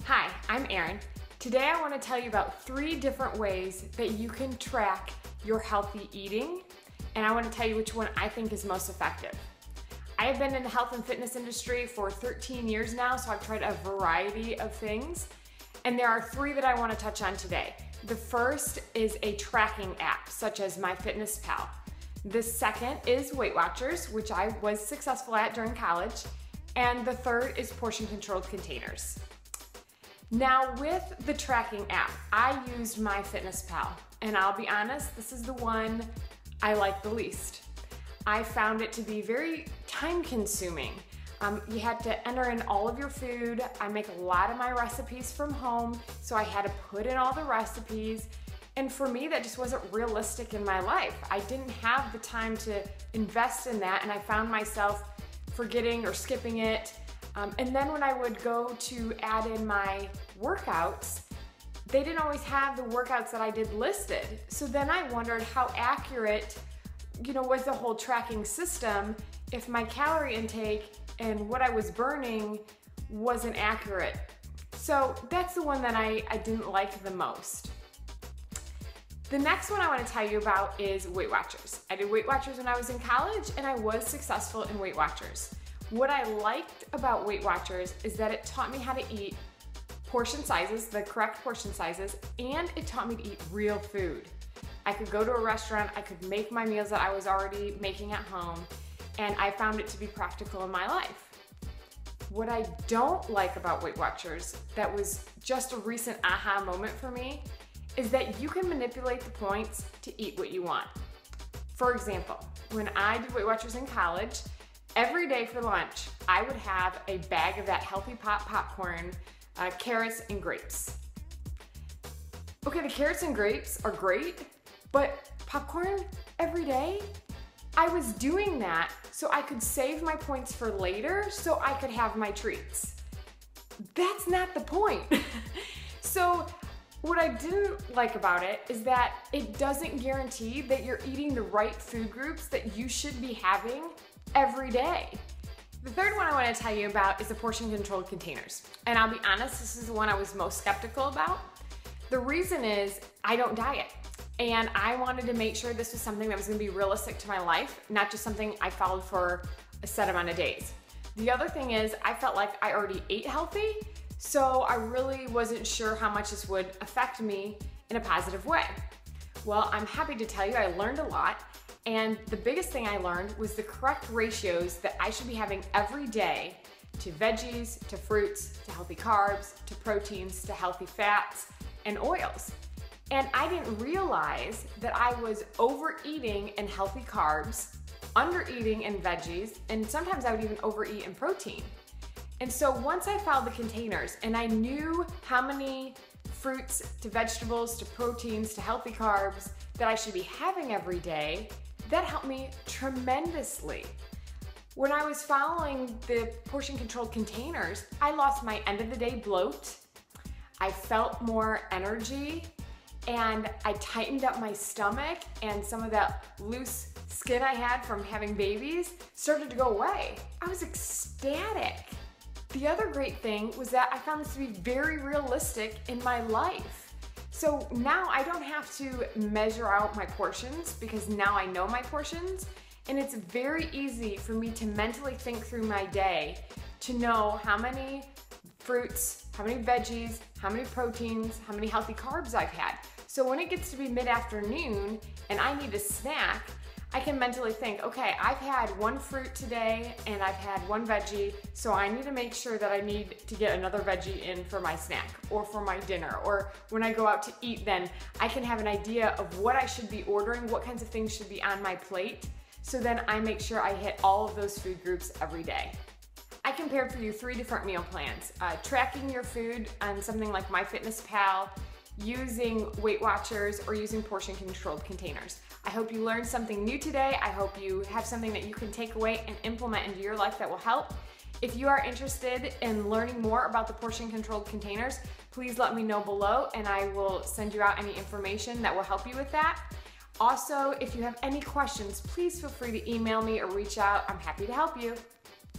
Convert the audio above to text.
Hi, I'm Erin. Today I want to tell you about 3 different ways that you can track your healthy eating, and I want to tell you which one I think is most effective. I have been in the health and fitness industry for 13 years now, so I've tried a variety of things, and there are 3 that I want to touch on today. The first is a tracking app, such as Myfitnesspal. The second is Weight Watchers, which I was successful at during college, and the third is portion-controlled containers. Now with the tracking app, I used Myfitnesspal, and I'll be honest, this is the one I like the least. I found it to be very time-consuming. You had to enter in all of your food. I make a lot of my recipes from home, so I had to put in all the recipes. And for me, that just wasn't realistic in my life. I didn't have the time to invest in that, and I found myself forgetting or skipping it. And then when I would go to add in my workouts, they didn't always have the workouts that I did listed. So then I wondered how accurate, was the whole tracking system if my calorie intake and what I was burning wasn't accurate. So that's the one that I didn't like the most. The next one I want to tell you about is Weight Watchers. I did Weight Watchers when I was in college, and I was successful in Weight Watchers. What I liked about Weight Watchers is that it taught me how to eat portion sizes, the correct portion sizes, and it taught me to eat real food. I could go to a restaurant, I could make my meals that I was already making at home, and I found it to be practical in my life. What I don't like about Weight Watchers, that was just a recent aha moment for me, is that you can manipulate the points to eat what you want. For example, when I did Weight Watchers in college, every day for lunch, I would have a bag of that Healthy Pop popcorn, carrots and grapes. Okay, the carrots and grapes are great, but popcorn every day? I was doing that so I could save my points for later so I could have my treats. That's not the point. So what I didn't like about it is that it doesn't guarantee that you're eating the right food groups that you should be having every day. The third one I want to tell you about is the portion-controlled containers. And I'll be honest, this is the one I was most skeptical about. The reason is I don't diet. And I wanted to make sure this was something that was going to be realistic to my life, not just something I followed for a set amount of days. The other thing is I felt like I already ate healthy, so I really wasn't sure how much this would affect me in a positive way. Well, I'm happy to tell you I learned a lot, and the biggest thing I learned was the correct ratios that I should be having every day to veggies, to fruits, to healthy carbs, to proteins, to healthy fats, and oils. And I didn't realize that I was overeating in healthy carbs, undereating in veggies, and sometimes I would even overeat in protein. And so once I followed the containers and I knew how many fruits to vegetables to proteins to healthy carbs that I should be having every day, that helped me tremendously. When I was following the portion-controlled containers, I lost my end-of-the-day bloat, I felt more energy, and I tightened up my stomach, and some of that loose skin I had from having babies started to go away. I was ecstatic. The other great thing was that I found this to be very realistic in my life. So now I don't have to measure out my portions because now I know my portions, and it's very easy for me to mentally think through my day to know how many fruits, how many veggies, how many proteins, how many healthy carbs I've had. So when it gets to be mid-afternoon and I need a snack, I can mentally think, okay, I've had 1 fruit today and I've had 1 veggie, so I need to make sure that I need to get another veggie in for my snack or for my dinner, or when I go out to eat, then I can have an idea of what I should be ordering, what kinds of things should be on my plate, so then I make sure I hit all of those food groups every day. I compared for you 3 different meal plans, tracking your food on something like Myfitnesspal, using Weight Watchers, or using portion-controlled containers. I hope you learned something new today. I hope you have something that you can take away and implement into your life that will help. If you are interested in learning more about the portion-controlled containers, please let me know below and I will send you out any information that will help you with that. Also, if you have any questions, please feel free to email me or reach out. I'm happy to help you.